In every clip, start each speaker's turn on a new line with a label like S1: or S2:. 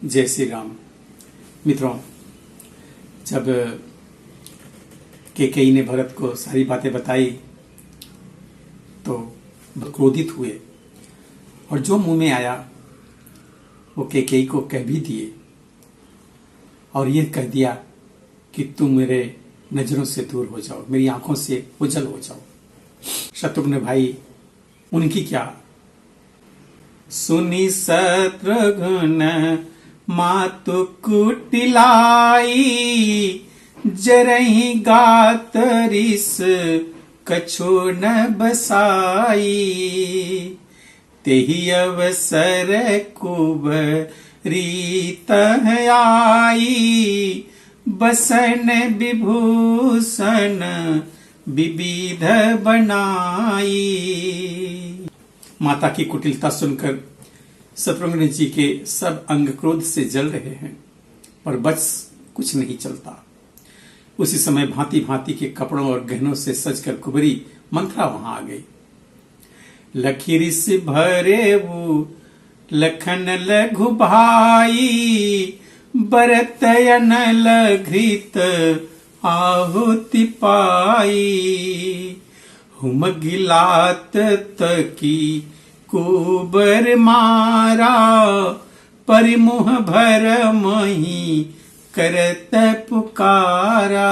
S1: जय श्री राम। मित्रों, जब कैकेयी ने भरत को सारी बातें बताई तो क्रोधित हुए और जो मुंह में आया वो कैकेयी को कह भी दिए और ये कह दिया कि तुम मेरे नजरों से दूर हो जाओ, मेरी आंखों से ओझल हो जाओ। शत्रुघ्न भाई उनकी क्या सुनी शत्रुघ्न मातु कुटिलाई, जरहि गात रिस कछु न बसाई। तेहि अवसर कुबरी तह आई, बसन विभूषण विविध बनाई। माता की कुटिलता सुनकर शत्रुघ्न जी के सब अंग क्रोध से जल रहे हैं, पर बस कुछ नहीं चलता। उसी समय भांति भांति के कपड़ों और गहनों से सजकर कुबरी मंथरा वहां आ गई। लखीरी से भरे वो लखन लघु भाई, बरत अनल घृत आहुति पाई। हुम गिलात तकी कुबर मारा, परिमुह भर मही करत पुकारा।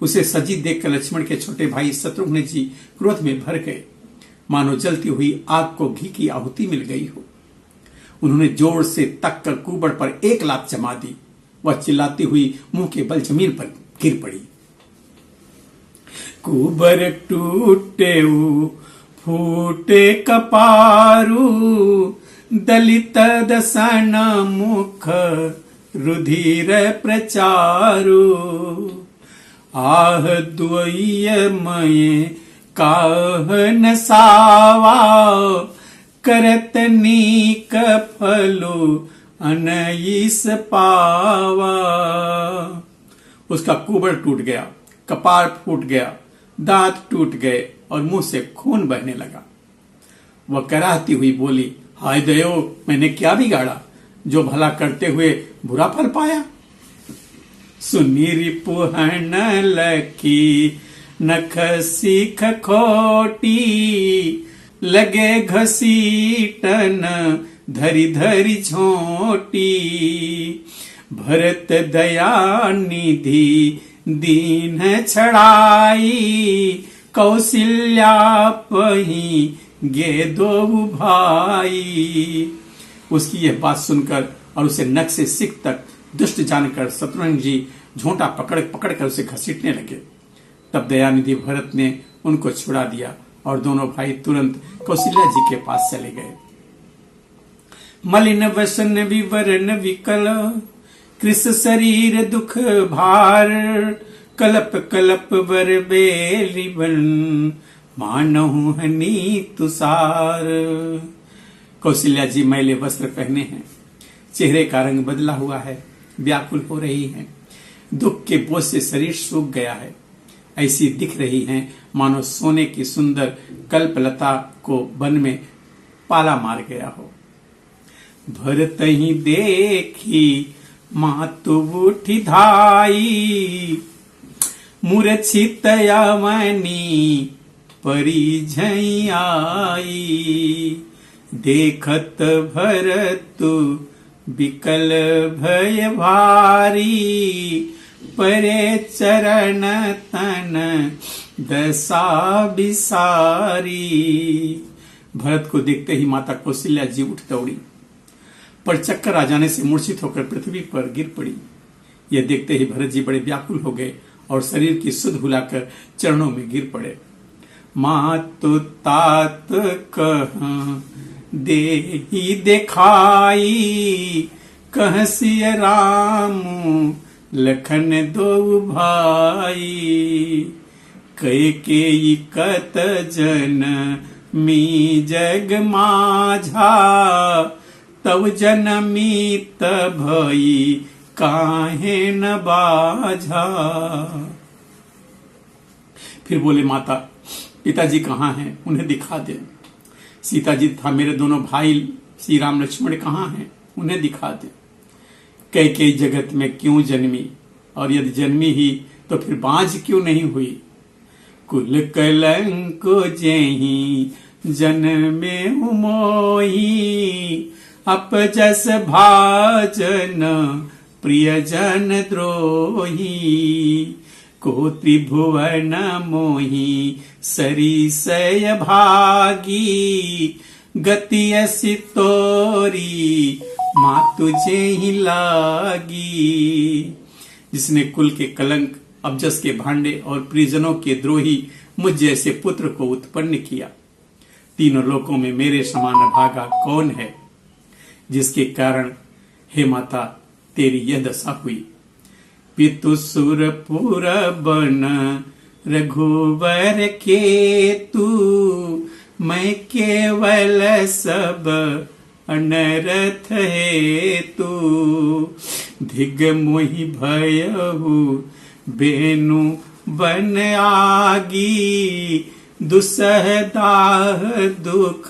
S1: उसे सजी देखकर लक्ष्मण के छोटे भाई शत्रुघ्न जी क्रोध में भर गए, मानो जलती हुई आग को घी की आहुति मिल गई हो। उन्होंने जोर से तक कर कुबड़ पर एक लात जमा दी। वह चिल्लाती हुई मुंह के बल जमीन पर गिर पड़ी। कुबर टूटे फूटे कपारू, दलित दसन मुख रुधिर प्रचारू। आह द्वय मये काह नसावा, करत नीक फलो अनईस पावा। उसका कुबड़ टूट गया, कपार फूट गया, दांत टूट गए और मुंह से खून बहने लगा। वह कराहती हुई बोली, हाय दयो, मैंने क्या बिगाड़ा जो भला करते हुए बुरा फल पाया। सुनी रिपुहन लकी नख सीख खोटी, लगे घसीटन धरी धरी झोटी। भरत दया निधि दीन छड़ाई, कौशल्या पही गे दो भाई। उसकी यह बात सुनकर और उसे नख से सिख तक दुष्ट जानकर शत्रुघ्न जी झोंटा पकड़ कर उसे घसीटने लगे। तब दयानिधि भरत ने उनको छुड़ा दिया और दोनों भाई तुरंत कौशल्या जी के पास चले गए। मलिन वसन विवरण विकल, कृष शरीर दुख भार। कलप कलप बर बेली बन, मानहु हनी तुषार। कौशल्या जी मैले वस्त्र पहने हैं, चेहरे का रंग बदला हुआ है, व्याकुल हो रही हैं, दुख के बोझ से शरीर सूख गया है। ऐसी दिख रही हैं मानो सोने की सुंदर कल्पलता को वन में पाला मार गया हो। भरत ही देखी मातु उठी धाई, मूर्छित यमनी परिझई आई। देखत भरत विकल भय भारी, परे चरण तन दशा बिसारी। भरत को देखते ही माता कौशल्या जी उठ दौड़ी, पर चक्कर आ जाने से मूर्छित होकर पृथ्वी पर गिर पड़ी। यह देखते ही भरत जी बड़े व्याकुल हो गए और शरीर की सुध भुलाकर चरणों में गिर पड़े। मातु तात कह देहि देखाई, कह सिय राम लखन दो भाई। कैकेयी कत जन मी जग माझा, तव जनमीत भई काहे न बाझा। फिर बोले, माता पिताजी कहाँ हैं, उन्हें दिखा दे। सीता जी तथा मेरे दोनों भाई श्री राम लक्ष्मण कहाँ हैं, उन्हें दिखा दे। कई जगत में क्यों जन्मी, और यदि जन्मी ही तो फिर बाज क्यों नहीं हुई। कुल कलंक जेहि जन्मे मोही, अपजस भाजन प्रियजन द्रोही। को त्रिभुवन मोही सरिसय भागी, गति ऐसी तोरी माँ तुझे ही लागी। जिसने कुल के कलंक, अबजस के भांडे और परिजनों के द्रोही मुझ जैसे पुत्र को उत्पन्न किया। तीनों लोकों में मेरे समान भागा कौन है, जिसके कारण हे माता तेरी यह दशा हुई। पितु सुरपुर बन रघुवर केतु, मैं केवल सब अनरथ हेतु। धिग मोहि भयहु बेनु बन आगी, दुसह दाह दुख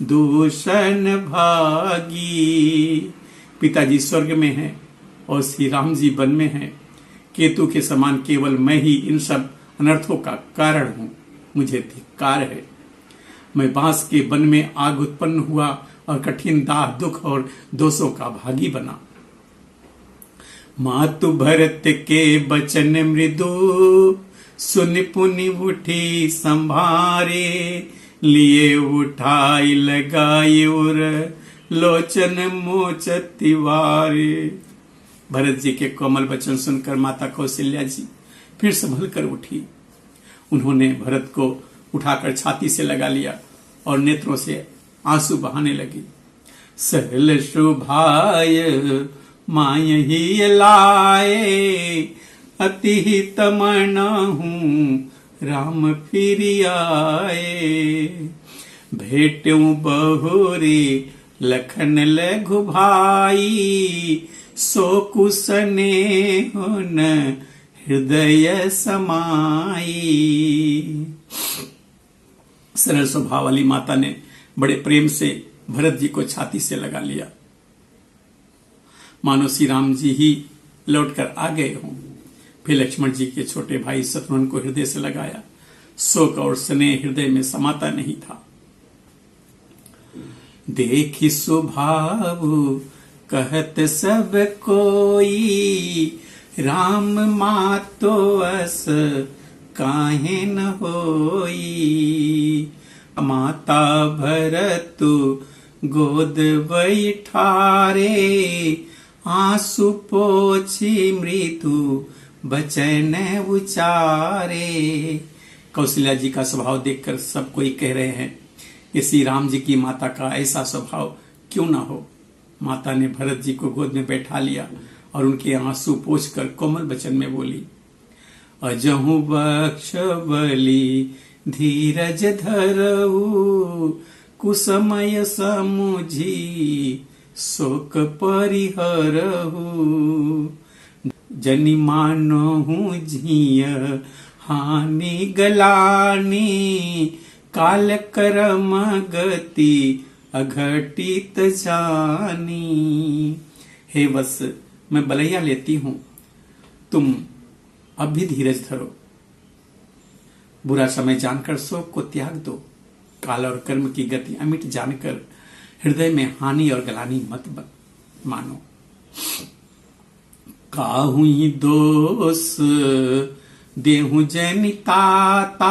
S1: दूषण भागी। पिताजी स्वर्ग में हैं और श्री राम जी वन में हैं। केतु के समान केवल मैं ही इन सब अनर्थों का कारण हूं। मुझे धिक्कार है। मैं बांस के वन में आग उत्पन्न हुआ और कठिन दाह दुख और दोषों का भागी बना। मातु भरत के बचन मृदु, सुन पुनि उठी संभारे। लिए उठाई लगाई उर, लोचन मोच तिवारे। भरत जी के कोमल वचन सुनकर माता कौशल्या जी फिर संभल कर उठी। उन्होंने भरत को उठाकर छाती से लगा लिया और नेत्रों से आंसू बहाने लगी। सरल शोभाय माय ही लाए, अति ही तमन्ना हूँ राम फिर आए। भेटूं बहुरी लखन लघु भाई, सो कुसने हुन हृदय समाई। सरल स्वभाव वाली माता ने बड़े प्रेम से भरत जी को छाती से लगा लिया, मानो श्री राम जी ही लौटकर आ गए हों। फिर लक्ष्मण जी के छोटे भाई शत्रुघ्न को हृदय से लगाया। शोक और स्नेह हृदय में समाता नहीं था। देखी स्वभाव कहत सब कोई, राम मातो अस काहे न होई। माता भरतु गोद बैठारे, आंसू पोछी मृदु बचन उचारे। कौशल्या जी का स्वभाव देखकर सब कोई कह रहे हैं कि श्री राम जी की माता का ऐसा स्वभाव क्यों ना हो। माता ने भरत जी को गोद में बैठा लिया और उनके आंसू पोंछकर कोमल वचन में बोली। अजहु बक्ष बली धीरज धरऊ, कुसमय समुझी शोक परिहरहु। जनि मानहु झिय हानि गलानी, काल कर्म गति अघटित जानी। हे वत्स, मैं बलैया लेती हूं, तुम अब भी धीरज धरो। बुरा समय जानकर शोक को त्याग दो। काल और कर्म की गति अमिट जानकर हृदय में हानि और गलानी मत मानो। काहू ही दोष देहु जनिताता,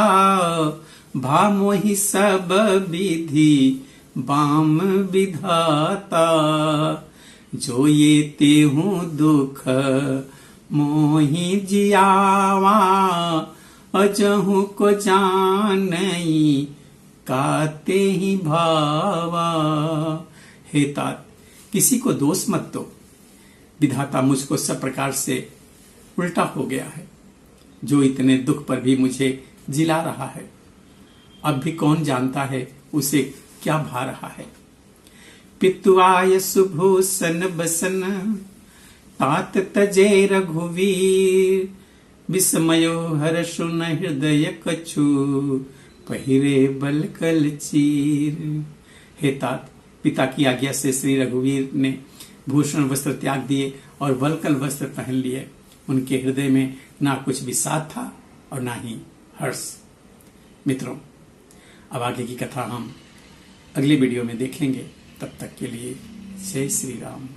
S1: भामोहि सब विधि बाम विधाता। जो ये तेहु दुख मोहि जियावा, अजहु को जानई काते ही भावा। हे तात, किसी को दोष मत दो। विधाता मुझको सब प्रकार से उल्टा हो गया है। जो इतने दुख पर भी मुझे जिला रहा है, अब भी कौन जानता है उसे क्या भा रहा है। पितुआय सुभूषण बसन, तात तजे रघुवीर। विस्मयो हर्षु न हृदय कछु, पहिरे बल कल चीर। हे तात, पिता की आज्ञा से श्री रघुवीर ने भूषण वस्त्र त्याग दिए और वल्कल वस्त्र पहन लिए। उनके हृदय में ना कुछ विषाद था और ना ही हर्ष। मित्रों, अब आगे की कथा हम अगले वीडियो में देखेंगे। तब तक के लिए जय श्री राम।